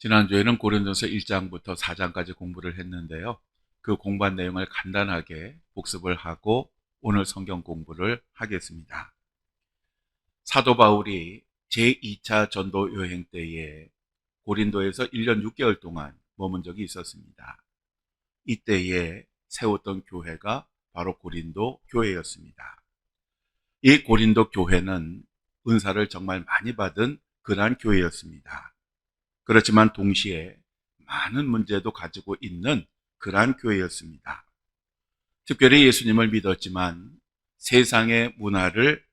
지난주에는 고린도서 1장부터 4장까지 공부를 했는데요. 그 공부한 내용을 간단하게 복습을 하고 오늘 성경 공부를 하겠습니다. 사도 바울이 제2차 전도 여행 때에 고린도에서 1년 6개월 동안 머문 적이 있었습니다. 이때에 세웠던 교회가 바로 고린도 교회였습니다. 이 고린도 교회는 은사를 정말 많이 받은 그러한 교회였습니다. 그렇지만 동시에 많은 문제도 가지고 있는 그러한 교회였습니다. 특별히 예수님을 믿었지만 세상의 문화를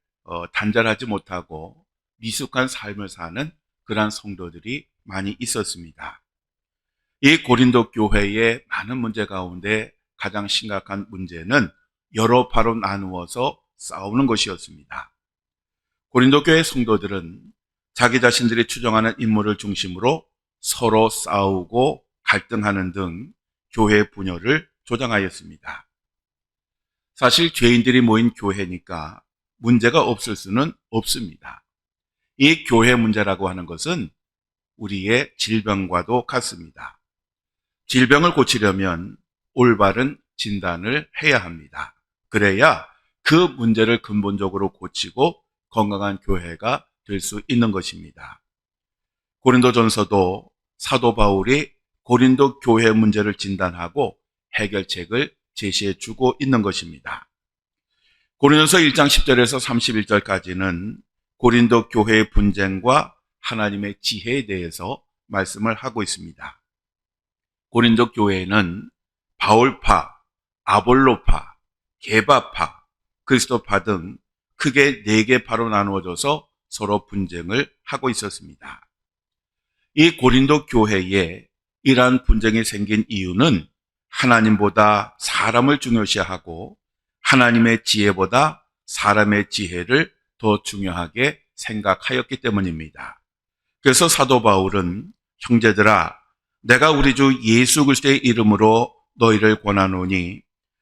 단절하지 못하고 미숙한 삶을 사는 그러한 성도들이 많이 있었습니다. 이 고린도 교회의 많은 문제 가운데 가장 심각한 문제는 여러 파로 나누어서 싸우는 것이었습니다. 고린도 교회 성도들은 자기 자신들이 추종하는 인물을 중심으로 서로 싸우고 갈등하는 등 교회 분열을 조장하였습니다. 사실 죄인들이 모인 교회니까 문제가 없을 수는 없습니다. 이 교회 문제라고 하는 것은 우리의 질병과도 같습니다. 질병을 고치려면 올바른 진단을 해야 합니다. 그래야 그 문제를 근본적으로 고치고 건강한 교회가 될 수 있는 것입니다. 고린도전서도 사도 바울이 고린도 교회 문제를 진단하고 해결책을 제시해 주고 있는 것입니다. 고린도서 1장 10절에서 31절까지는 고린도 교회의 분쟁과 하나님의 지혜에 대해서 말씀을 하고 있습니다. 고린도 교회는 바울파, 아볼로파, 게바파, 그리스도파 등 크게 4개 파로 나누어져서 서로 분쟁을 하고 있었습니다. 이 고린도 교회에 이러한 분쟁이 생긴 이유는 하나님보다 사람을 중요시하고 하나님의 지혜보다 사람의 지혜를 더 중요하게 생각하였기 때문입니다. 그래서 사도 바울은 형제들아, 내가 우리 주 예수 그리스도의 이름으로 너희를 권하노니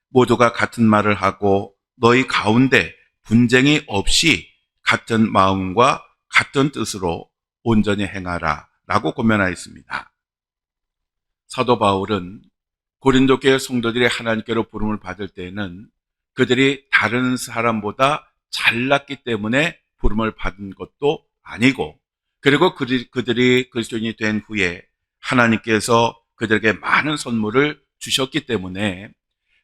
모두가 같은 말을 하고 너희 가운데 분쟁이 없이 같은 마음과 같은 뜻으로 온전히 행하라 라고 권면하였습니다. 사도 바울은 고린도 교회 성도들이 하나님께로 부름을 받을 때에는 그들이 다른 사람보다 잘났기 때문에 부름을 받은 것도 아니고, 그리고 그들이 그리스도인이 된 후에 하나님께서 그들에게 많은 선물을 주셨기 때문에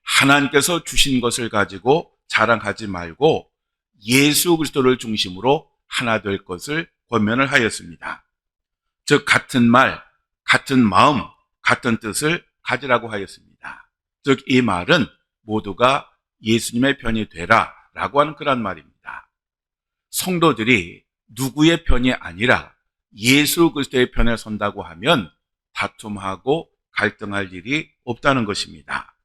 하나님께서 주신 것을 가지고 자랑하지 말고 예수 그리스도를 중심으로 하나 될 것을 권면을 하였습니다. 즉 같은 말, 같은 마음, 같은 뜻을 가지라고 하였습니다. 즉 이 말은 모두가 예수님의 편이 되라 라고 하는 그런 말입니다. 성도들이 누구의 편이 아니라 예수 그리스도의 편에 선다고 하면 다툼하고 갈등할 일이 없다는 것입니다.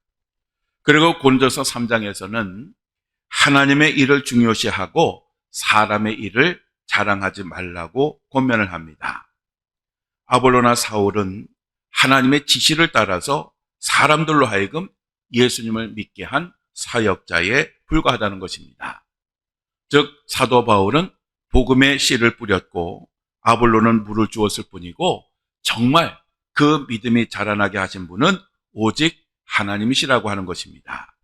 그리고 고린도서 3장에서는 하나님의 일을 중요시하고 사람의 일을 자랑하지 말라고 권면을 합니다. 아볼로나 사울은 하나님의 지시를 따라서 사람들로 하여금 예수님을 믿게 한 사역자에 불과하다는 것입니다. 즉 사도 바울은 복음의 씨를 뿌렸고 아볼로는 물을 주었을 뿐이고 정말 그 믿음이 자라나게 하신 분은 오직 하나님이시라고 하는 것입니다.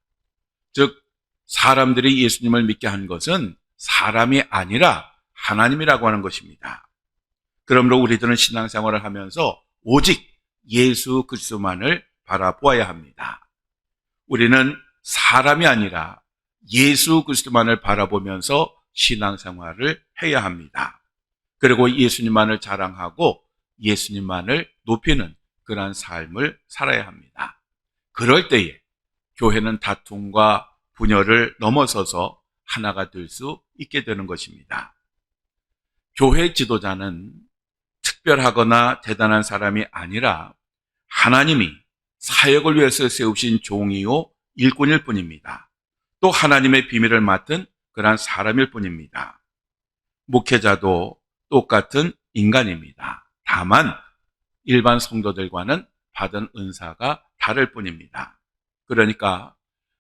즉 사람들이 예수님을 믿게 한 것은 사람이 아니라 하나님이라고 하는 것입니다. 그러므로 우리들은 신앙생활을 하면서 오직 예수 그리스도만을 바라보아야 합니다. 우리는 사람이 아니라 예수 그리스도만을 바라보면서 신앙생활을 해야 합니다. 그리고 예수님만을 자랑하고 예수님만을 높이는 그러한 삶을 살아야 합니다. 그럴 때에 교회는 다툼과 분열을 넘어서서 하나가 될 수 있게 되는 것입니다. 교회 지도자는 특별하거나 대단한 사람이 아니라 하나님이 사역을 위해서 세우신 종이요 일꾼일 뿐입니다. 또 하나님의 비밀을 맡은 그러한 사람일 뿐입니다. 목회자도 똑같은 인간입니다. 다만 일반 성도들과는 받은 은사가 다를 뿐입니다. 그러니까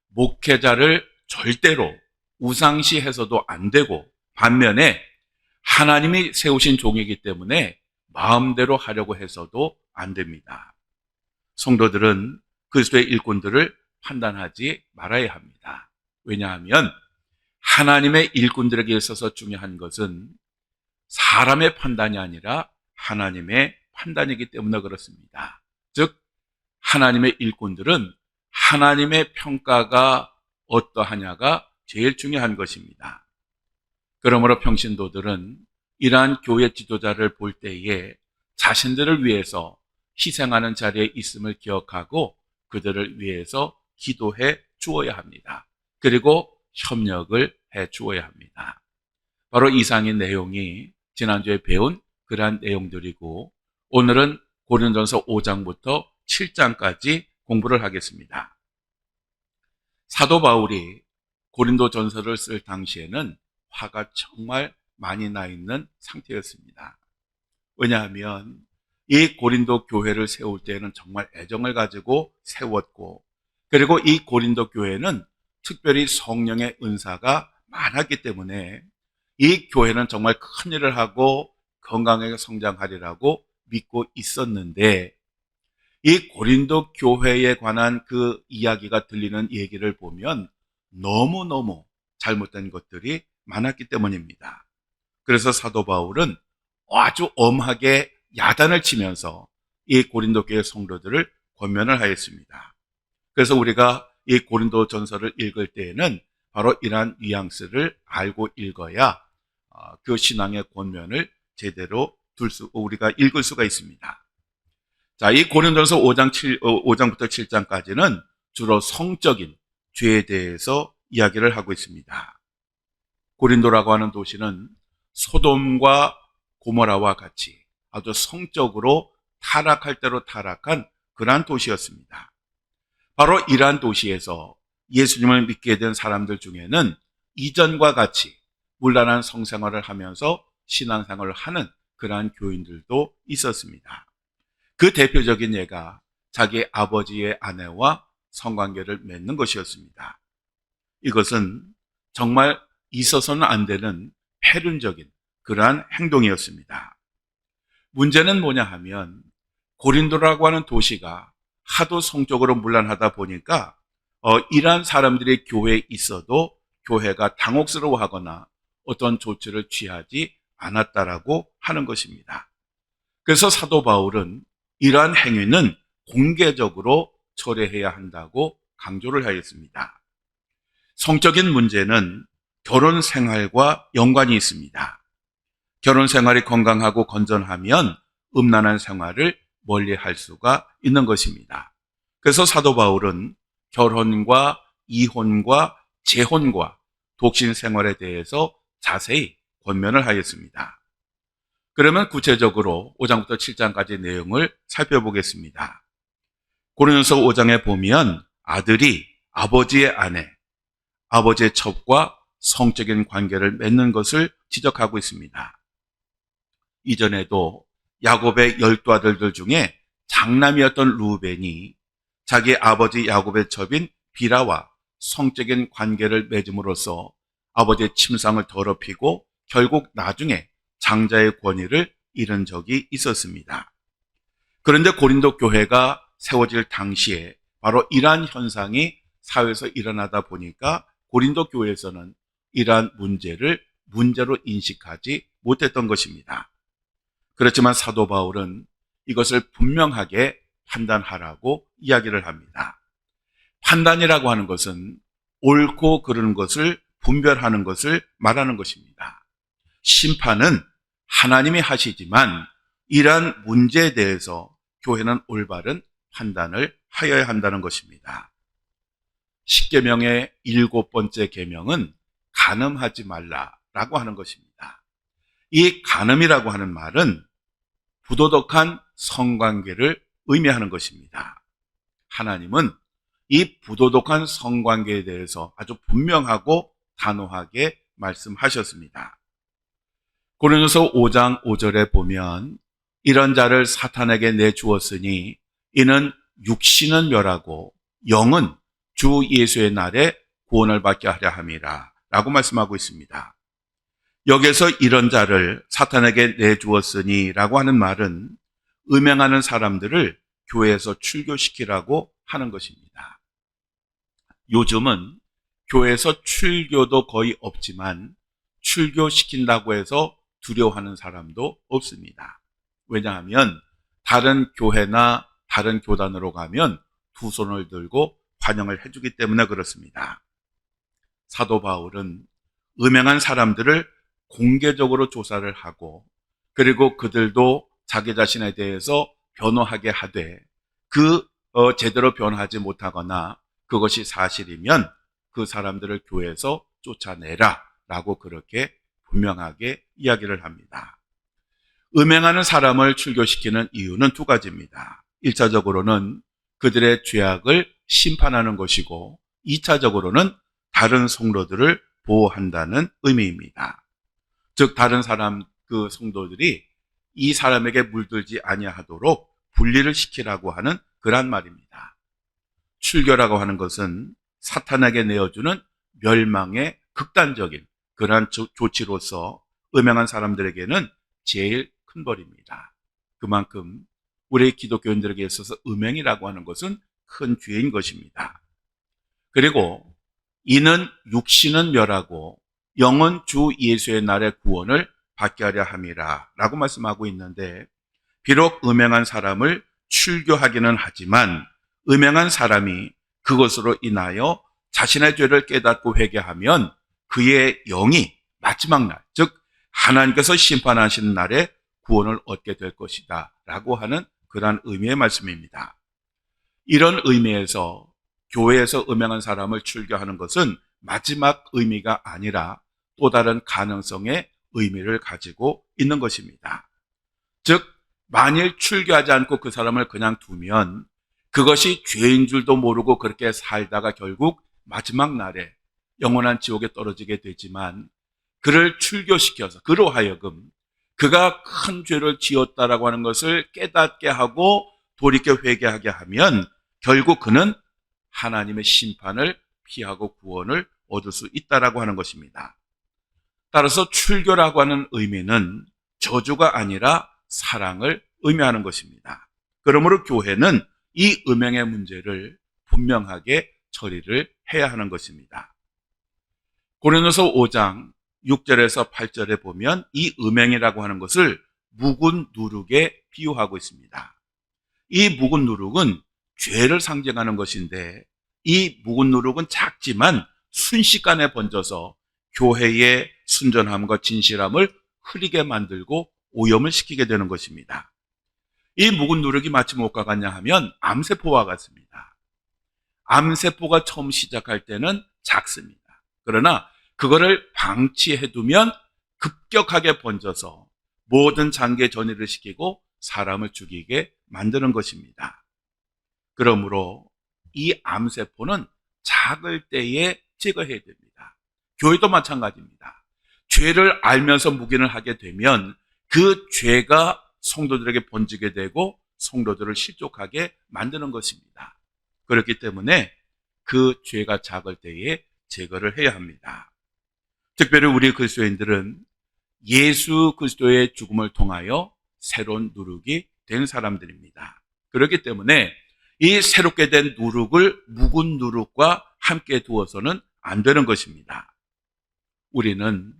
목회자를 절대로 우상시해서도 안 되고 반면에 하나님이 세우신 종이기 때문에 마음대로 하려고 해서도 안 됩니다. 성도들은 그리스도의 일꾼들을 판단하지 말아야 합니다. 왜냐하면 하나님의 일꾼들에게 있어서 중요한 것은 사람의 판단이 아니라 하나님의 판단이기 때문에 그렇습니다. 즉 하나님의 일꾼들은 하나님의 평가가 어떠하냐가 제일 중요한 것입니다. 그러므로 평신도들은 이러한 교회 지도자를 볼 때에 자신들을 위해서 희생하는 자리에 있음을 기억하고 그들을 위해서 기도해 주어야 합니다. 그리고 협력을 해 주어야 합니다. 바로 이상의 내용이 지난주에 배운 그러한 내용들이고, 오늘은 고린도전서 5장부터 7장까지 공부를 하겠습니다. 사도 바울이 고린도전서를 쓸 당시에는 화가 정말 많이 나 있는 상태였습니다. 왜냐하면 이 고린도 교회를 세울 때에는 정말 애정을 가지고 세웠고, 그리고 이 고린도 교회는 특별히 성령의 은사가 많았기 때문에 이 교회는 정말 큰 일을 하고 건강하게 성장하리라고 믿고 있었는데, 이 고린도 교회에 관한 그 이야기가 들리는 얘기를 보면 너무너무 잘못된 것들이 많았기 때문입니다. 그래서 사도 바울은 아주 엄하게 야단을 치면서 이 고린도 교회 성도들을 권면을 하였습니다. 그래서 우리가 이 고린도 전서를 읽을 때에는 바로 이러한 뉘앙스를 알고 읽어야 그 신앙의 권면을 제대로 우리가 읽을 수가 있습니다. 자, 이 고린도전서 5장부터 7장까지는 주로 성적인 죄에 대해서 이야기를 하고 있습니다. 고린도라고 하는 도시는 소돔과 고모라와 같이 아주 성적으로 타락할 대로 타락한 그러한 도시였습니다. 바로 이러한 도시에서 예수님을 믿게 된 사람들 중에는 이전과 같이 문란한 성생활을 하면서 신앙생활을 하는 그러한 교인들도 있었습니다. 그 대표적인 예가 자기 아버지의 아내와 성관계를 맺는 것이었습니다. 이것은 정말 있어서는 안 되는 폐륜적인 그러한 행동이었습니다. 문제는 뭐냐 하면 고린도라고 하는 도시가 하도 성적으로 문란하다 보니까 이러한 사람들이 교회에 있어도 교회가 당혹스러워하거나 어떤 조치를 취하지 않았다라고 하는 것입니다. 그래서 사도 바울은 이러한 행위는 공개적으로 처리해야 한다고 강조를 하였습니다. 성적인 문제는 결혼 생활과 연관이 있습니다. 결혼 생활이 건강하고 건전하면 음란한 생활을 멀리할 수가 있는 것입니다. 그래서 사도 바울은 결혼과 이혼과 재혼과 독신 생활에 대해서 자세히 권면을 하였습니다. 그러면 구체적으로 5장부터 7장까지 내용을 살펴보겠습니다. 고린도서 5장에 보면 아들이 아버지의 아내, 아버지의 첩과 성적인 관계를 맺는 것을 지적하고 있습니다. 이전에도 야곱의 12아들들 중에 장남이었던 루벤이 자기 아버지 야곱의 첩인 비라와 성적인 관계를 맺음으로써 아버지의 침상을 더럽히고 결국 나중에 장자의 권위를 잃은 적이 있었습니다. 그런데 고린도 교회가 세워질 당시에 바로 이러한 현상이 사회에서 일어나다 보니까 고린도 교회에서는 이러한 문제를 문제로 인식하지 못했던 것입니다. 그렇지만 사도 바울은 이것을 분명하게 판단하라고 이야기를 합니다. 판단이라고 하는 것은 옳고 그르는 것을 분별하는 것을 말하는 것입니다. 심판은 하나님이 하시지만 이러한 문제에 대해서 교회는 올바른 판단을 하여야 한다는 것입니다. 10계명의 7번째 계명은 간음하지 말라라고 하는 것입니다. 이 간음이라고 하는 말은 부도덕한 성관계를 의미하는 것입니다. 하나님은 이 부도덕한 성관계에 대해서 아주 분명하고 단호하게 말씀하셨습니다. 고린도서 5장 5절에 보면 이런 자를 사탄에게 내주었으니 이는 육신은 멸하고 영은 주 예수의 날에 구원을 받게 하려 함이라 라고 말씀하고 있습니다. 여기서 이런 자를 사탄에게 내주었으니라고 하는 말은 음행하는 사람들을 교회에서 출교시키라고 하는 것입니다. 요즘은 교회에서 출교도 거의 없지만 출교시킨다고 해서 두려워하는 사람도 없습니다. 왜냐하면 다른 교회나 다른 교단으로 가면 두 손을 들고 환영을 해주기 때문에 그렇습니다. 사도 바울은 음행한 사람들을 공개적으로 조사를 하고 그리고 그들도 자기 자신에 대해서 변호하게 하되 제대로 변호하지 못하거나 그것이 사실이면 그 사람들을 교회에서 쫓아내라 라고 그렇게 분명하게 이야기를 합니다. 음행하는 사람을 출교시키는 이유는 두 가지입니다. 1차적으로는 그들의 죄악을 심판하는 것이고 2차적으로는 다른 성도들을 보호한다는 의미입니다. 즉 다른 사람 성도들이 이 사람에게 물들지 아니하도록 분리를 시키라고 하는 그런 말입니다. 출교라고 하는 것은 사탄에게 내어주는 멸망의 극단적인 그러한 조치로서 음행한 사람들에게는 제일 큰 벌입니다. 그만큼 우리 기독교인들에게 있어서 음행이라고 하는 것은 큰 죄인 것입니다. 그리고 이는 육신은 멸하고 영은 주 예수의 날의 구원을 받게 하려 함이라 라고 말씀하고 있는데, 비록 음행한 사람을 출교하기는 하지만 음행한 사람이 그것으로 인하여 자신의 죄를 깨닫고 회개하면 그의 영이 마지막 날, 즉 하나님께서 심판하시는 날에 구원을 얻게 될 것이다 라고 하는 그러한 의미의 말씀입니다. 이런 의미에서 교회에서 음행한 사람을 출교하는 것은 마지막 의미가 아니라 또 다른 가능성의 의미를 가지고 있는 것입니다. 즉 만일 출교하지 않고 그 사람을 그냥 두면 그것이 죄인 줄도 모르고 그렇게 살다가 결국 마지막 날에 영원한 지옥에 떨어지게 되지만, 그를 출교시켜서 그로 하여금 그가 큰 죄를 지었다라고 하는 것을 깨닫게 하고 돌이켜 회개하게 하면 결국 그는 하나님의 심판을 피하고 구원을 얻을 수 있다라고 하는 것입니다. 따라서 출교라고 하는 의미는 저주가 아니라 사랑을 의미하는 것입니다. 그러므로 교회는 이 음행의 문제를 분명하게 처리를 해야 하는 것입니다. 고린도서 5장 6절에서 8절에 보면 이 음행이라고 하는 것을 묵은 누룩에 비유하고 있습니다. 이 묵은 누룩은 죄를 상징하는 것인데, 이 묵은 누룩은 작지만 순식간에 번져서 교회의 순전함과 진실함을 흐리게 만들고 오염을 시키게 되는 것입니다. 이 묵은 누룩이 마치 무엇과 같냐 하면 암세포와 같습니다. 암세포가 처음 시작할 때는 작습니다. 그러나 그거를 방치해두면 급격하게 번져서 모든 장기에 전이를 시키고 사람을 죽이게 만드는 것입니다. 그러므로 이 암세포는 작을 때에 제거해야 됩니다. 교회도 마찬가지입니다. 죄를 알면서 묵인을 하게 되면 그 죄가 성도들에게 번지게 되고 성도들을 실족하게 만드는 것입니다. 그렇기 때문에 그 죄가 작을 때에 제거를 해야 합니다. 특별히 우리 그리스도인들은 예수 그리스도의 죽음을 통하여 새로운 누룩이 된 사람들입니다. 그렇기 때문에 이 새롭게 된 누룩을 묵은 누룩과 함께 두어서는 안 되는 것입니다. 우리는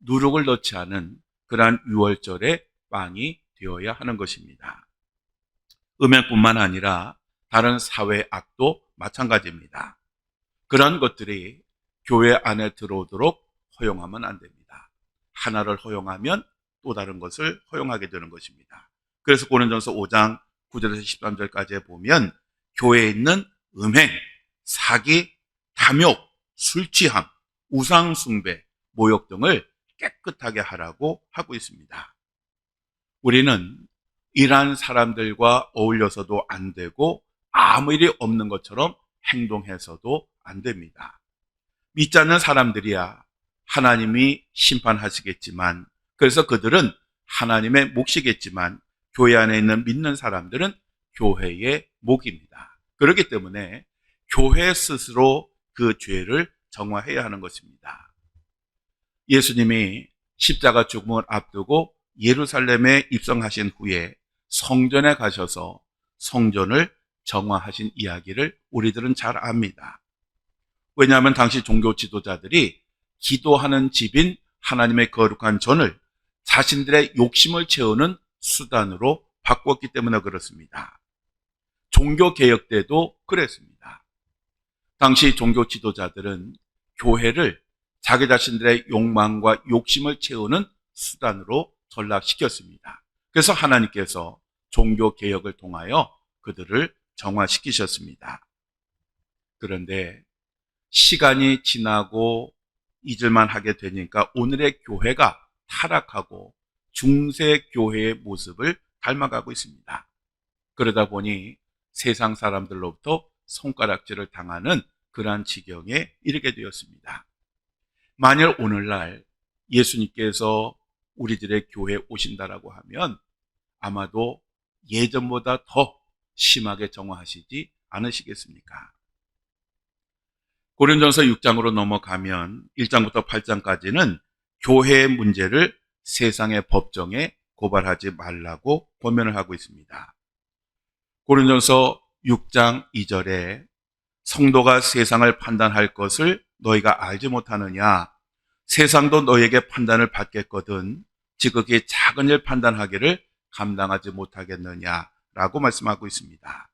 누룩을 넣지 않은 그러한 유월절의 빵이 되어야 하는 것입니다. 음행뿐만 아니라 다른 사회 악도 마찬가지입니다. 그런 것들이 교회 안에 들어오도록 허용하면 안 됩니다. 하나를 허용하면 또 다른 것을 허용하게 되는 것입니다. 그래서 고린도전서 5장 9절에서 13절까지 보면 교회에 있는 음행, 사기, 탐욕, 술 취함, 우상 숭배, 모욕 등을 깨끗하게 하라고 하고 있습니다. 우리는 이러한 사람들과 어울려서도 안 되고 아무 일이 없는 것처럼 행동해서도 안 됩니다. 믿지 않는 사람들이야 하나님이 심판하시겠지만, 그래서 그들은 하나님의 몫이겠지만 교회 안에 있는 믿는 사람들은 교회의 목입니다. 그렇기 때문에 교회 스스로 그 죄를 정화해야 하는 것입니다. 예수님이 십자가 죽음을 앞두고 예루살렘에 입성하신 후에 성전에 가셔서 성전을 정화하신 이야기를 우리들은 잘 압니다. 왜냐하면 당시 종교 지도자들이 기도하는 집인 하나님의 거룩한 전을 자신들의 욕심을 채우는 수단으로 바꿨기 때문에 그렇습니다. 종교개혁 때도 그랬습니다. 당시 종교 지도자들은 교회를 자기 자신들의 욕망과 욕심을 채우는 수단으로 전락시켰습니다. 그래서 하나님께서 종교개혁을 통하여 그들을 정화시키셨습니다. 그런데 시간이 지나고 잊을만 하게 되니까 오늘의 교회가 타락하고 중세 교회의 모습을 닮아가고 있습니다. 그러다 보니 세상 사람들로부터 손가락질을 당하는 그러한 지경에 이르게 되었습니다. 만일 오늘날 예수님께서 우리들의 교회에 오신다라고 하면 아마도 예전보다 더 심하게 정화하시지 않으시겠습니까? 고린도전서 6장으로 넘어가면 1장부터 8장까지는 교회의 문제를 세상의 법정에 고발하지 말라고 권면을 하고 있습니다. 고린도전서 6장 2절에 성도가 세상을 판단할 것을 너희가 알지 못하느냐? 세상도 너희에게 판단을 받겠거든 지극히 작은 일 판단하기를 감당하지 못하겠느냐라고 말씀하고 있습니다.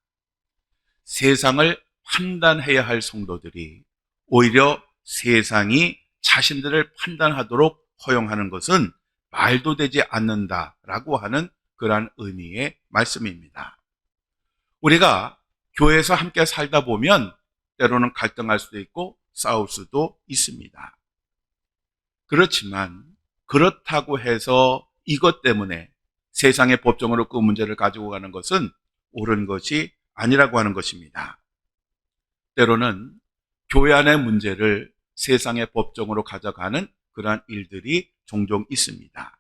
세상을 판단해야 할 성도들이 오히려 세상이 자신들을 판단하도록 허용하는 것은 말도 되지 않는다라고 하는 그러한 의미의 말씀입니다. 우리가 교회에서 함께 살다 보면 때로는 갈등할 수도 있고 싸울 수도 있습니다. 그렇지만 그렇다고 해서 이것 때문에 세상의 법정으로 그 문제를 가지고 가는 것은 옳은 것이 아니라고 하는 것입니다. 때로는 교회 안의 문제를 세상의 법정으로 가져가는 그러한 일들이 종종 있습니다.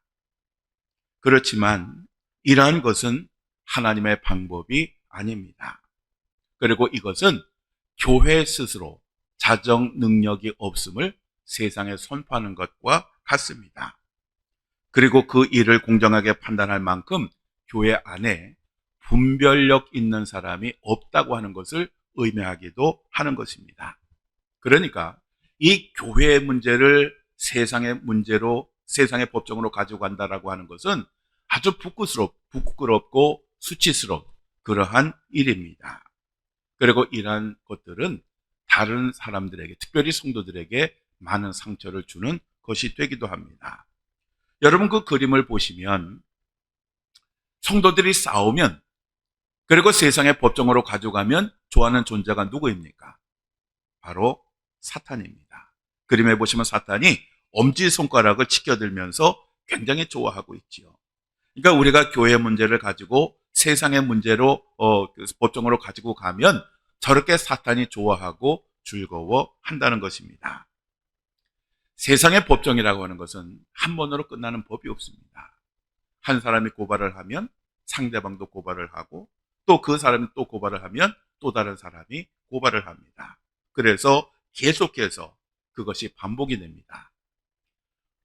그렇지만 이러한 것은 하나님의 방법이 아닙니다. 그리고 이것은 교회 스스로 자정 능력이 없음을 세상에 선포하는 것과 같습니다. 그리고 그 일을 공정하게 판단할 만큼 교회 안에 분별력 있는 사람이 없다고 하는 것을 의미하기도 하는 것입니다. 그러니까 이 교회의 문제를 세상의 문제로, 세상의 법정으로 가지고 간다라고 하는 것은 아주 부끄럽고 수치스러운 그러한 일입니다. 그리고 이러한 것들은 다른 사람들에게, 특별히 성도들에게 많은 상처를 주는 것이 되기도 합니다. 여러분 그 그림을 보시면 성도들이 싸우면 그리고 세상의 법정으로 가져가면 좋아하는 존재가 누구입니까? 바로 사탄입니다. 그림에 보시면 사탄이 엄지손가락을 치켜들면서 굉장히 좋아하고 있지요. 그러니까 우리가 교회 문제를 가지고 세상의 문제로 법정으로 가지고 가면 저렇게 사탄이 좋아하고 즐거워한다는 것입니다. 세상의 법정이라고 하는 것은 한 번으로 끝나는 법이 없습니다. 한 사람이 고발을 하면 상대방도 고발을 하고 또 그 사람이 또 고발을 하면 또 다른 사람이 고발을 합니다. 그래서 계속해서 그것이 반복이 됩니다.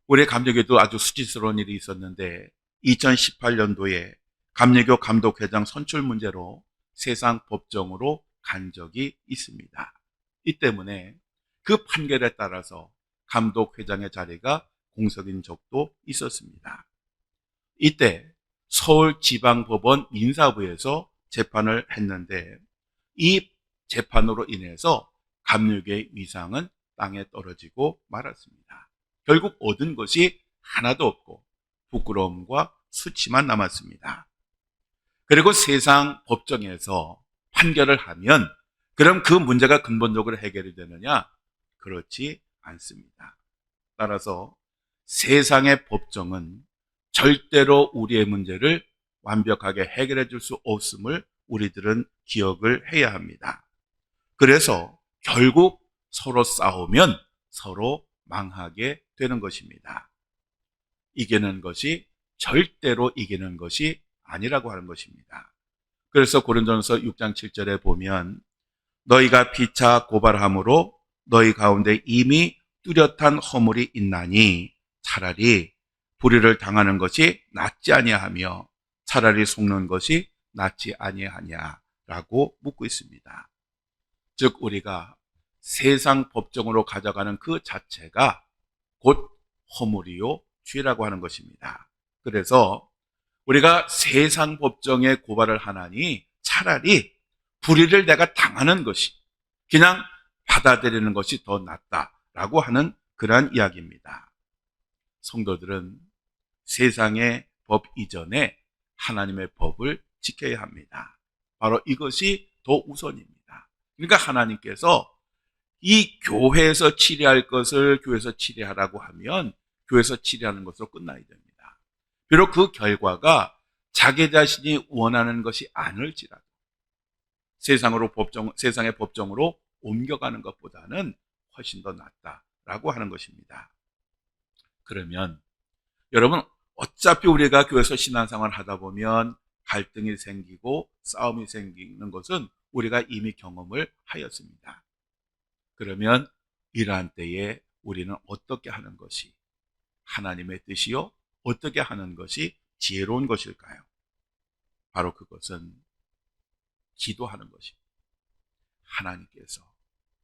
우리 감리교도 아주 수치스러운 일이 있었는데 2018년도에 감리교 감독회장 선출 문제로 세상 법정으로 간 적이 있습니다. 이 때문에 그 판결에 따라서 감독회장의 자리가 공석인 적도 있었습니다. 이때 서울지방법원 민사부에서 재판을 했는데 이 재판으로 인해서 감리교의 위상은 땅에 떨어지고 말았습니다. 결국 얻은 것이 하나도 없고 부끄러움과 수치만 남았습니다. 그리고 세상 법정에서 판결을 하면 그럼 그 문제가 근본적으로 해결이 되느냐? 그렇지 않습니다. 따라서 세상의 법정은 절대로 우리의 문제를 완벽하게 해결해 줄 수 없음을 우리들은 기억을 해야 합니다. 그래서 결국 서로 싸우면 서로 망하게 되는 것입니다. 이기는 것이 절대로 이기는 것이 아니라고 하는 것입니다. 그래서 고린도전서 6장 7절에 보면 너희가 피차 고발함으로 너희 가운데 이미 뚜렷한 허물이 있나니 차라리 불의를 당하는 것이 낫지 아니하며 차라리 속는 것이 낫지 아니하냐라고 묻고 있습니다. 즉 우리가 세상 법정으로 가져가는 그 자체가 곧 허물이요 죄라고 하는 것입니다. 그래서 우리가 세상 법정에 고발을 하나니 차라리 불의를 내가 당하는 것이 그냥 받아들이는 것이 더 낫다라고 하는 그러한 이야기입니다. 성도들은 세상의 법 이전에 하나님의 법을 지켜야 합니다. 바로 이것이 더 우선입니다. 그러니까 하나님께서 이 교회에서 치리할 것을 교회에서 치리하라고 하면 교회에서 치리하는 것으로 끝나야 됩니다. 비록 그 결과가 자기 자신이 원하는 것이 아닐지라도 세상의 법정으로 옮겨가는 것보다는 훨씬 더 낫다라고 하는 것입니다. 그러면 여러분 어차피 우리가 교회에서 신앙생활을 하다 보면 갈등이 생기고 싸움이 생기는 것은 우리가 이미 경험을 하였습니다. 그러면 이러한 때에 우리는 어떻게 하는 것이 하나님의 뜻이요? 어떻게 하는 것이 지혜로운 것일까요? 바로 그것은 기도하는 것입니다. 하나님께서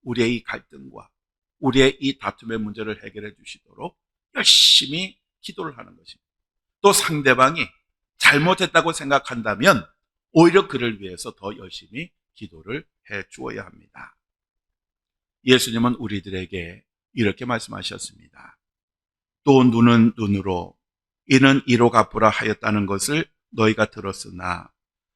우리의 이 갈등과 우리의 이 다툼의 문제를 해결해 주시도록 열심히 기도를 하는 것입니다. 또 상대방이 잘못했다고 생각한다면 오히려 그를 위해서 더 열심히 기도를 해 주어야 합니다. 예수님은 우리들에게 이렇게 말씀하셨습니다. 또 눈은 눈으로 이는 이로 갚으라 하였다는 것을 너희가 들었으나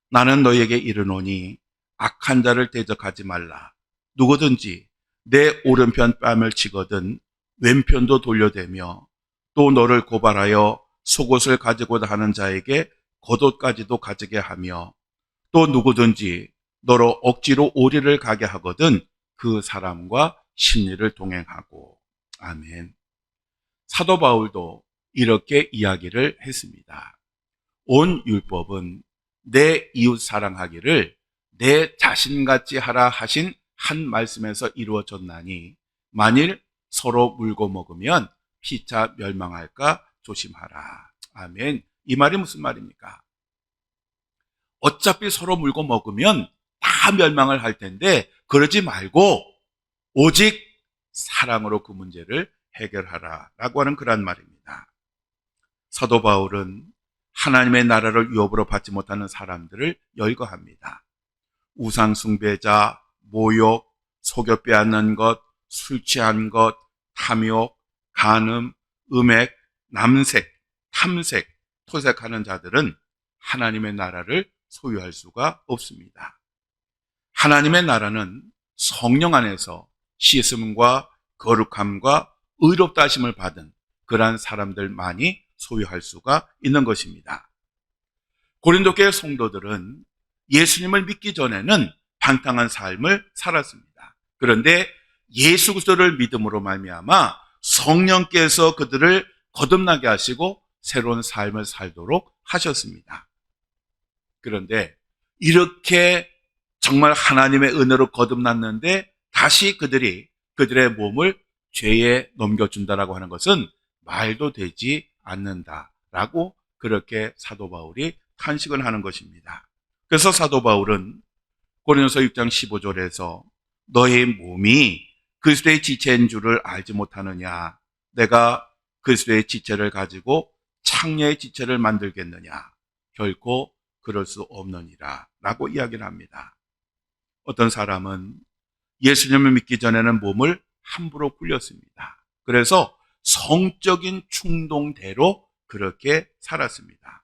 나는 너희에게 이르노니 악한 자를 대적하지 말라. 누구든지 내 오른편 뺨을 치거든 왼편도 돌려대며 또 너를 고발하여 속옷을 가지고자 하는 자에게 겉옷까지도 가지게 하며 또 누구든지 너로 억지로 오리를 가게 하거든 그 사람과 심리를 동행하고. 아멘. 사도 바울도 이렇게 이야기를 했습니다. 온 율법은 내 이웃 사랑하기를 내 자신같이 하라 하신 한 말씀에서 이루어졌나니 만일 서로 물고 먹으면 피차 멸망할까 조심하라. 아멘. 이 말이 무슨 말입니까? 어차피 서로 물고 먹으면 다 멸망을 할 텐데 그러지 말고 오직 사랑으로 그 문제를 해결하라라고 하는 그런 말입니다. 사도 바울은 하나님의 나라를 유업으로 받지 못하는 사람들을 열거합니다. 우상 숭배자, 모욕, 속여 빼앗는 것, 술 취한 것, 탐욕, 간음, 음액, 남색, 탐색, 토색하는 자들은 하나님의 나라를 소유할 수가 없습니다. 하나님의 나라는 성령 안에서 씻음과 거룩함과 의롭다 하심을 받은 그러한 사람들만이 소유할 수가 있는 것입니다. 고린도 교회 성도들은 예수님을 믿기 전에는 방탕한 삶을 살았습니다. 그런데 예수 그리스도를 믿음으로 말미암아 성령께서 그들을 거듭나게 하시고 새로운 삶을 살도록 하셨습니다. 그런데 이렇게 정말 하나님의 은혜로 거듭났는데 다시 그들의 몸을 죄에 넘겨준다라고 하는 것은 말도 되지 않는다라고 그렇게 사도 바울이 탄식을 하는 것입니다. 그래서 사도 바울은 고린도서 6장 15절에서 너의 몸이 그리스도의 지체인 줄을 알지 못하느냐? 내가 그리스도의 지체를 가지고 창녀의 지체를 만들겠느냐? 결코 그럴 수 없느니라 라고 이야기를 합니다. 어떤 사람은 예수님을 믿기 전에는 몸을 함부로 굴렸습니다. 그래서 성적인 충동대로 그렇게 살았습니다.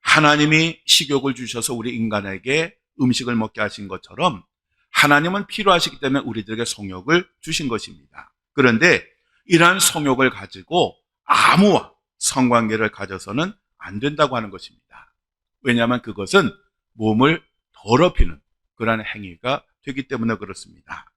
하나님이 식욕을 주셔서 우리 인간에게 음식을 먹게 하신 것처럼 하나님은 필요하시기 때문에 우리들에게 성욕을 주신 것입니다. 그런데 이러한 성욕을 가지고 아무와 성관계를 가져서는 안 된다고 하는 것입니다. 왜냐하면 그것은 몸을 더럽히는 그러한 행위가 되기 때문에 그렇습니다.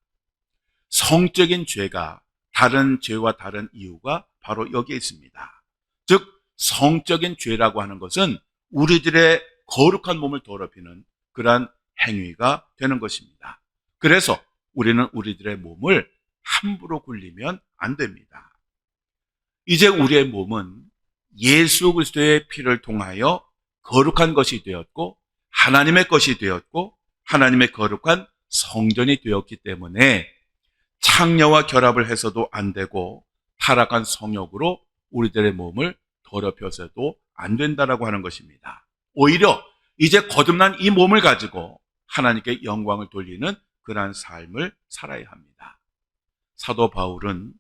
성적인 죄가 다른 죄와 다른 이유가 바로 여기에 있습니다. 즉 성적인 죄라고 하는 것은 우리들의 거룩한 몸을 더럽히는 그러한 행위가 되는 것입니다. 그래서 우리는 우리들의 몸을 함부로 굴리면 안 됩니다. 이제 우리의 몸은 예수 그리스도의 피를 통하여 거룩한 것이 되었고 하나님의 것이 되었고 하나님의 거룩한 성전이 되었기 때문에 창녀와 결합을 해서도 안 되고 타락한 성욕으로 우리들의 몸을 더럽혀서도 안 된다라고 하는 것입니다. 오히려 이제 거듭난 이 몸을 가지고 하나님께 영광을 돌리는 그러한 삶을 살아야 합니다. 사도 바울은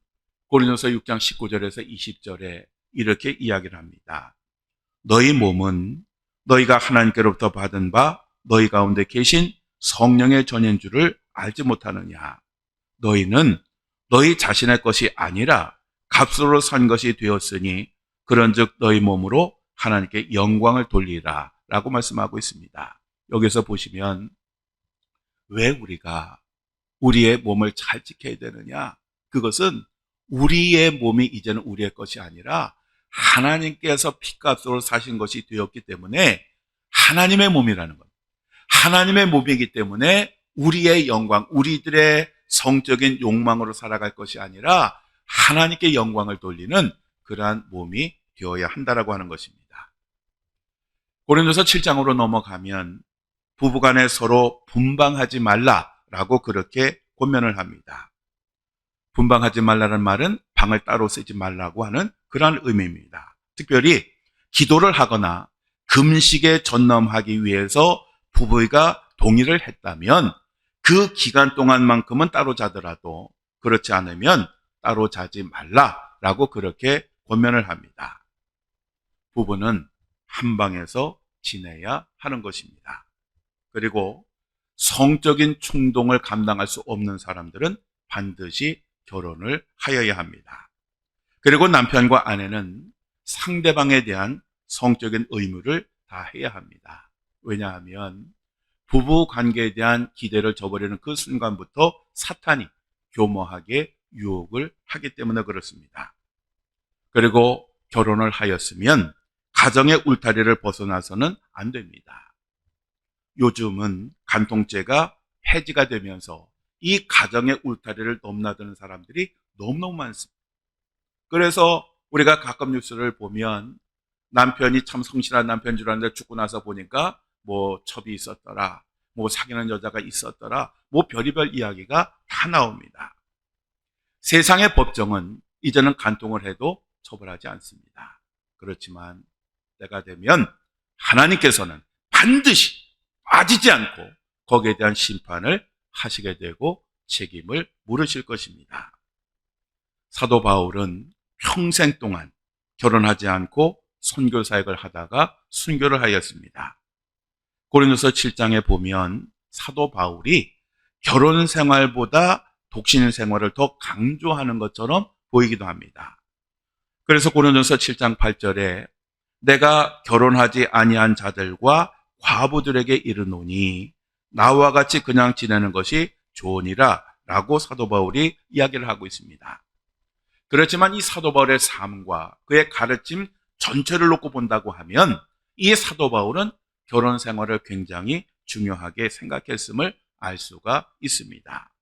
고린도서 6장 19절에서 20절에 이렇게 이야기를 합니다. 너희 몸은 너희가 하나님께로부터 받은 바 너희 가운데 계신 성령의 전인 줄을 알지 못하느냐. 너희는 너희 자신의 것이 아니라 값으로 산 것이 되었으니 그런즉 너희 몸으로 하나님께 영광을 돌리라 라고 말씀하고 있습니다. 여기서 보시면 왜 우리가 우리의 몸을 잘 지켜야 되느냐? 그것은 우리의 몸이 이제는 우리의 것이 아니라 하나님께서 피값으로 사신 것이 되었기 때문에 하나님의 몸이라는 것. 하나님의 몸이기 때문에 우리의 영광, 우리들의 성적인 욕망으로 살아갈 것이 아니라 하나님께 영광을 돌리는 그러한 몸이 되어야 한다라고 하는 것입니다. 고린도서 7장으로 넘어가면 부부간에 서로 분방하지 말라라고 그렇게 권면을 합니다. 분방하지 말라는 말은 방을 따로 쓰지 말라고 하는 그러한 의미입니다. 특별히 기도를 하거나 금식에 전념하기 위해서 부부가 동의를 했다면 그 기간 동안만큼은 따로 자더라도 그렇지 않으면 따로 자지 말라라고 그렇게 권면을 합니다. 부부는 한 방에서 지내야 하는 것입니다. 그리고 성적인 충동을 감당할 수 없는 사람들은 반드시 결혼을 하여야 합니다. 그리고 남편과 아내는 상대방에 대한 성적인 의무를 다해야 합니다. 왜냐하면 부부 관계에 대한 기대를 저버리는 그 순간부터 사탄이 교모하게 유혹을 하기 때문에 그렇습니다. 그리고 결혼을 하였으면 가정의 울타리를 벗어나서는 안 됩니다. 요즘은 간통죄가 폐지가 되면서 이 가정의 울타리를 넘나드는 사람들이 너무너무 많습니다. 그래서 우리가 가끔 뉴스를 보면 남편이 참 성실한 남편인 줄 알았는데 죽고 나서 보니까 뭐 첩이 있었더라, 뭐 사귀는 여자가 있었더라, 뭐 별의별 이야기가 다 나옵니다. 세상의 법정은 이제는 간통을 해도 처벌하지 않습니다. 그렇지만 때가 되면 하나님께서는 반드시 빠지지 않고 거기에 대한 심판을 하시게 되고 책임을 물으실 것입니다. 사도 바울은 평생 동안 결혼하지 않고 선교 사역을 하다가 순교를 하였습니다. 고린도서 7장에 보면 사도 바울이 결혼 생활보다 독신 생활을 더 강조하는 것처럼 보이기도 합니다. 그래서 고린도서 7장 8절에 내가 결혼하지 아니한 자들과 과부들에게 이르노니 나와 같이 그냥 지내는 것이 좋으니라 라고 사도 바울이 이야기를 하고 있습니다. 그렇지만 이 사도 바울의 삶과 그의 가르침 전체를 놓고 본다고 하면 이 사도 바울은 결혼 생활을 굉장히 중요하게 생각했음을 알 수가 있습니다.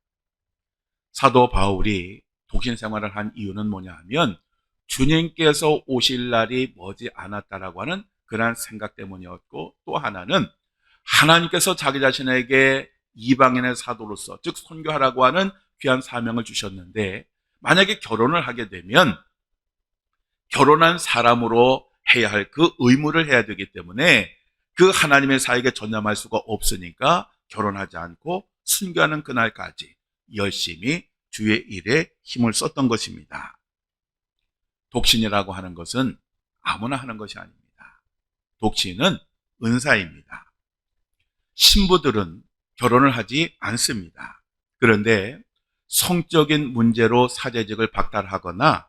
사도 바울이 독신 생활을 한 이유는 뭐냐 하면 주님께서 오실 날이 머지 않았다라고 하는 그러한 생각 때문이었고, 또 하나는 하나님께서 자기 자신에게 이방인의 사도로서 즉 선교하라고 하는 귀한 사명을 주셨는데 만약에 결혼을 하게 되면 결혼한 사람으로 해야 할 그 의무를 해야 되기 때문에 그 하나님의 사역에 전념할 수가 없으니까 결혼하지 않고 순교하는 그날까지 열심히 주의 일에 힘을 썼던 것입니다. 독신이라고 하는 것은 아무나 하는 것이 아닙니다. 독신은 은사입니다. 신부들은 결혼을 하지 않습니다. 그런데 성적인 문제로 사제직을 박탈하거나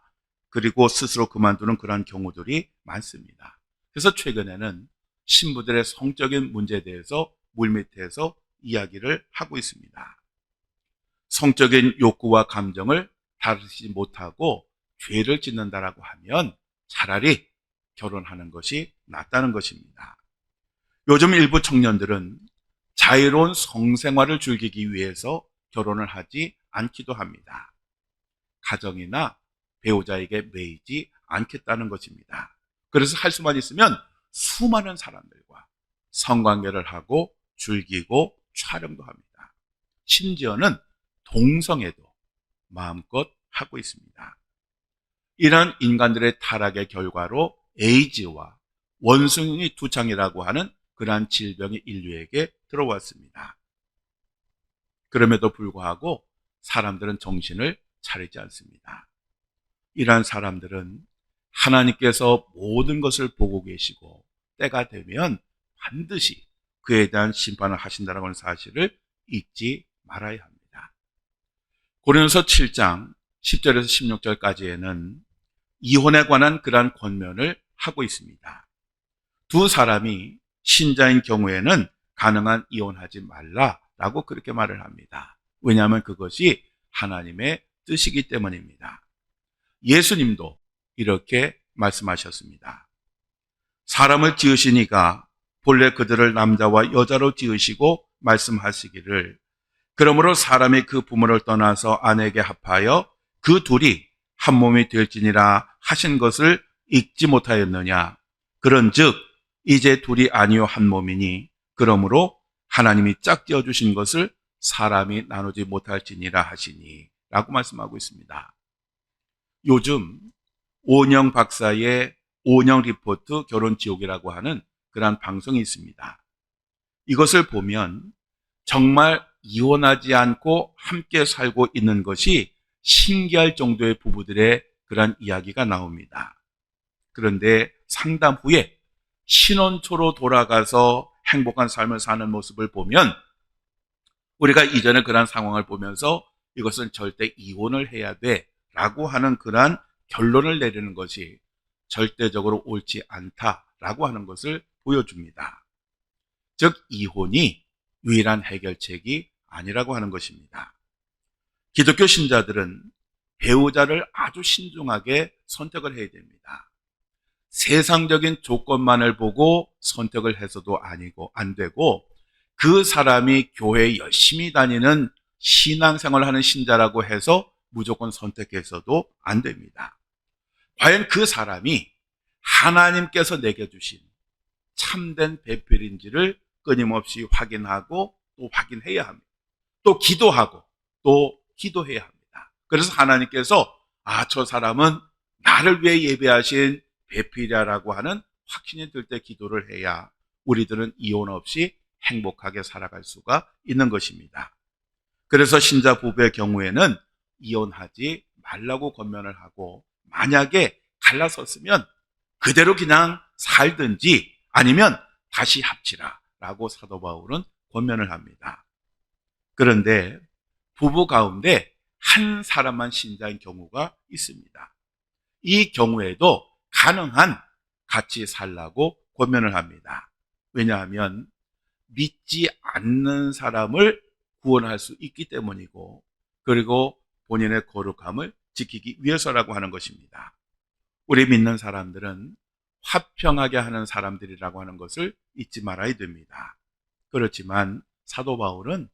그리고 스스로 그만두는 그런 경우들이 많습니다. 그래서 최근에는 신부들의 성적인 문제에 대해서 물밑에서 이야기를 하고 있습니다. 성적인 욕구와 감정을 다루지 못하고 죄를 짓는다라고 하면 차라리 결혼하는 것이 낫다는 것입니다. 요즘 일부 청년들은 자유로운 성생활을 즐기기 위해서 결혼을 하지 않기도 합니다. 가정이나 배우자에게 매이지 않겠다는 것입니다. 그래서 할 수만 있으면 수많은 사람들과 성관계를 하고 즐기고 촬영도 합니다. 심지어는 동성애도 마음껏 하고 있습니다. 이런 인간들의 타락의 결과로 에이즈와 원숭이 두창이라고 하는 그러한 질병이 인류에게 들어왔습니다. 그럼에도 불구하고 사람들은 정신을 차리지 않습니다. 이러한 사람들은 하나님께서 모든 것을 보고 계시고 때가 되면 반드시 그에 대한 심판을 하신다는 하는 사실을 잊지 말아야 합니다. 고린도서 7장 10절에서 16절까지에는 이혼에 관한 그러한 권면을 하고 있습니다. 두 사람이 신자인 경우에는 가능한 이혼하지 말라라고 그렇게 말을 합니다. 왜냐하면 그것이 하나님의 뜻이기 때문입니다. 예수님도 이렇게 말씀하셨습니다. 사람을 지으시니가 본래 그들을 남자와 여자로 지으시고 말씀하시기를 그러므로 사람이 그 부모를 떠나서 아내에게 합하여 그 둘이 한 몸이 될지니라 하신 것을 읽지 못하였느냐. 그런즉 이제 둘이 아니요 한 몸이니 그러므로 하나님이 짝지어 주신 것을 사람이 나누지 못할지니라 하시니 라고 말씀하고 있습니다. 요즘 오은영 박사의 오은영 리포트 결혼지옥이라고 하는 그러한 방송이 있습니다. 이것을 보면 정말 이혼하지 않고 함께 살고 있는 것이 신기할 정도의 부부들의 그러한 이야기가 나옵니다. 그런데 상담 후에 신혼초로 돌아가서 행복한 삶을 사는 모습을 보면 우리가 이전에 그러한 상황을 보면서 이것은 절대 이혼을 해야 돼 라고 하는 그러한 결론을 내리는 것이 절대적으로 옳지 않다라고 하는 것을 보여줍니다. 즉 이혼이 유일한 해결책이 아니라고 하는 것입니다. 기독교 신자들은 배우자를 아주 신중하게 선택을 해야 됩니다. 세상적인 조건만을 보고 선택을 해서도 안 되고 그 사람이 교회에 열심히 다니는 신앙생활을 하는 신자라고 해서 무조건 선택해서도 안 됩니다. 과연 그 사람이 하나님께서 내게 주신 참된 배필인지를 끊임없이 확인하고 또 확인해야 합니다. 또 기도하고 또 기도해야 합니다. 그래서 하나님께서 저 사람은 나를 위해 예배하신 배필이라고 하는 확신이 들 때 기도를 해야 우리들은 이혼 없이 행복하게 살아갈 수가 있는 것입니다. 그래서 신자 부부의 경우에는 이혼하지 말라고 권면을 하고 만약에 갈라섰으면 그대로 그냥 살든지 아니면 다시 합치라 라고 사도 바울은 권면을 합니다. 그런데 부부 가운데 한 사람만 신자인 경우가 있습니다. 이 경우에도 가능한 같이 살라고 권면을 합니다. 왜냐하면 믿지 않는 사람을 구원할 수 있기 때문이고 그리고 본인의 거룩함을 지키기 위해서라고 하는 것입니다. 우리 믿는 사람들은 화평하게 하는 사람들이라고 하는 것을 잊지 말아야 됩니다. 그렇지만 사도 바울은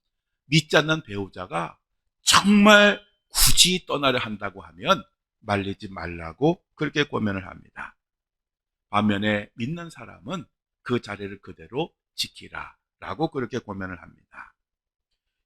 믿지 않는 배우자가 정말 굳이 떠나려 한다고 하면 말리지 말라고 그렇게 권면을 합니다. 반면에 믿는 사람은 그 자리를 그대로 지키라 라고 그렇게 권면을 합니다.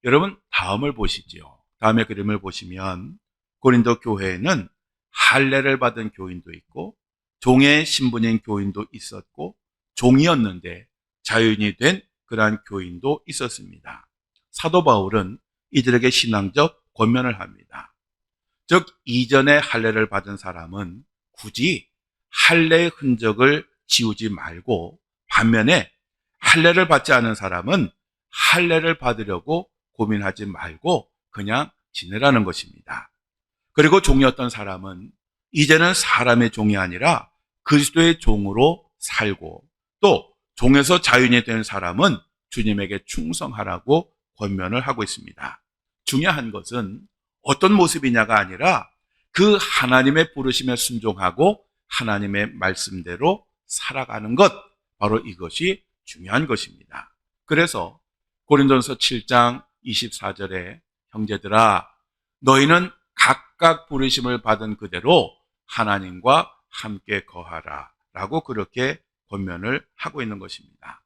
여러분 다음을 보시죠. 다음의 그림을 보시면 고린도 교회에는 할례를 받은 교인도 있고 종의 신분인 교인도 있었고 종이었는데 자유인이 된 그러한 교인도 있었습니다. 사도 바울은 이들에게 신앙적 권면을 합니다. 즉 이전에 할례를 받은 사람은 굳이 할례의 흔적을 지우지 말고 반면에 할례를 받지 않은 사람은 할례를 받으려고 고민하지 말고 그냥 지내라는 것입니다. 그리고 종이었던 사람은 이제는 사람의 종이 아니라 그리스도의 종으로 살고 또 종에서 자유인이 된 사람은 주님에게 충성하라고 권면을 하고 있습니다. 중요한 것은 어떤 모습이냐가 아니라 그 하나님의 부르심에 순종하고 하나님의 말씀대로 살아가는 것, 바로 이것이 중요한 것입니다. 그래서 고린도전서 7장 24절에 형제들아 너희는 각각 부르심을 받은 그대로 하나님과 함께 거하라 라고 그렇게 권면을 하고 있는 것입니다.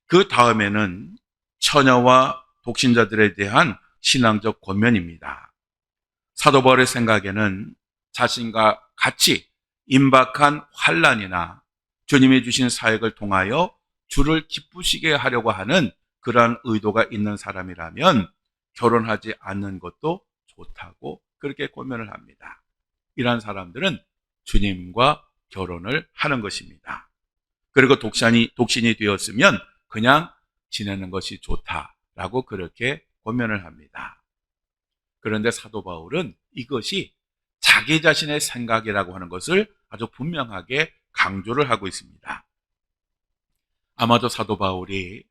그 다음에는 처녀와 독신자들에 대한 신앙적 권면입니다. 사도 바울의 생각에는 자신과 같이 임박한 환난이나 주님이 주신 사역을 통하여 주를 기쁘시게 하려고 하는 그러한 의도가 있는 사람이라면 결혼하지 않는 것도 좋다고 그렇게 권면을 합니다. 이러한 사람들은 주님과 결혼을 하는 것입니다. 그리고 독신이 되었으면 그냥 지내는 것이 좋다라고 그렇게 권면을 합니다. 그런데 사도 바울은 이것이 자기 자신의 생각이라고 하는 것을 아주 분명하게 강조를 하고 있습니다. 아마도 사도 바울이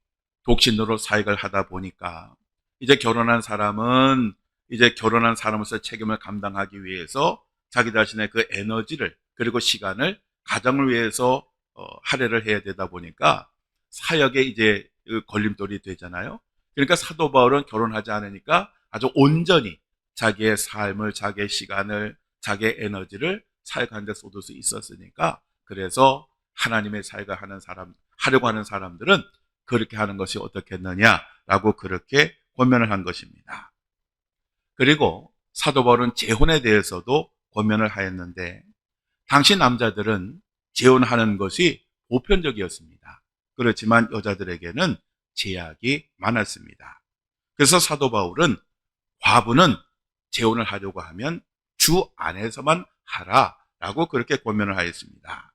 독신으로 사역을 하다 보니까 이제 결혼한 사람은 이제 결혼한 사람으로서 책임을 감당하기 위해서 자기 자신의 그 에너지를 그리고 시간을 가정을 위해서 할애를 해야 되다 보니까 사역에 이제 걸림돌이 되잖아요. 그러니까 사도 바울은 결혼하지 않으니까 아주 온전히 자기의 삶을, 자기의 시간을, 자기의 에너지를 사역하는 데 쏟을 수 있었으니까 그래서 하나님의 사역을 하려고 하는 사람들은 그렇게 하는 것이 어떻겠느냐라고 그렇게 권면을 한 것입니다. 그리고 사도 바울은 재혼에 대해서도 권면을 하였는데 당시 남자들은 재혼하는 것이 보편적이었습니다. 그렇지만 여자들에게는 제약이 많았습니다. 그래서 사도 바울은 과부는 재혼을 하려고 하면 주 안에서만 하라라고 그렇게 권면을 하였습니다.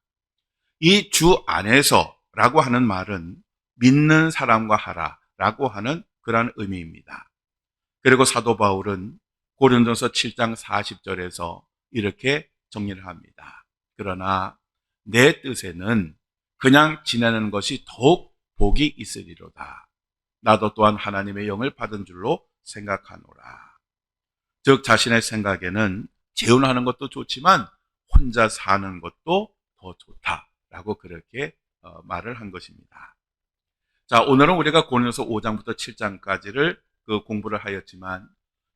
이 주 안에서라고 하는 말은 믿는 사람과 하라라고 하는 그러한 의미입니다. 그리고 사도 바울은 고린도서 7장 40절에서 이렇게 정리를 합니다. 그러나 내 뜻에는 그냥 지내는 것이 더욱 복이 있으리로다. 나도 또한 하나님의 영을 받은 줄로 생각하노라. 즉 자신의 생각에는 재혼하는 것도 좋지만 혼자 사는 것도 더 좋다라고 그렇게 말을 한 것입니다. 자, 오늘은 우리가 고린도서 5장부터 7장까지를 공부를 하였지만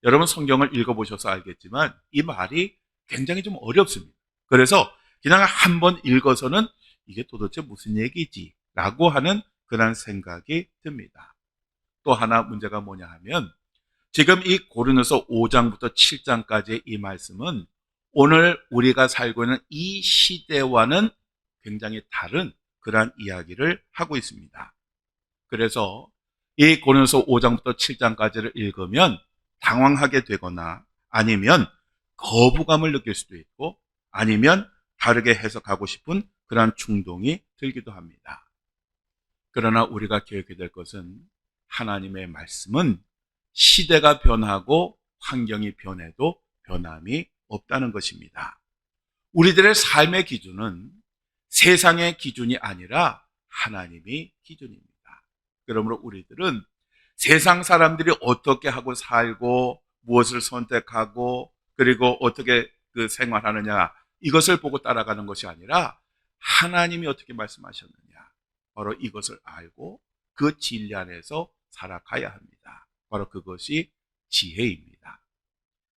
여러분 성경을 읽어보셔서 알겠지만 이 말이 굉장히 좀 어렵습니다. 그래서 그냥 한번 읽어서는 이게 도대체 무슨 얘기지? 라고 하는 그런 생각이 듭니다. 또 하나 문제가 뭐냐 하면 지금 이 고린도서 5장부터 7장까지의 이 말씀은 오늘 우리가 살고 있는 이 시대와는 굉장히 다른 그러한 이야기를 하고 있습니다. 그래서 이 고린도서 5장부터 7장까지를 읽으면 당황하게 되거나 아니면 거부감을 느낄 수도 있고 아니면 다르게 해석하고 싶은 그러한 충동이 들기도 합니다. 그러나 우리가 기억해야 될 것은 하나님의 말씀은 시대가 변하고 환경이 변해도 변함이 없다는 것입니다. 우리들의 삶의 기준은 세상의 기준이 아니라 하나님의 기준입니다. 그러므로 우리들은 세상 사람들이 어떻게 하고 살고 무엇을 선택하고 그리고 어떻게 생활하느냐 이것을 보고 따라가는 것이 아니라 하나님이 어떻게 말씀하셨느냐 바로 이것을 알고 그 진리 안에서 살아가야 합니다. 바로 그것이 지혜입니다.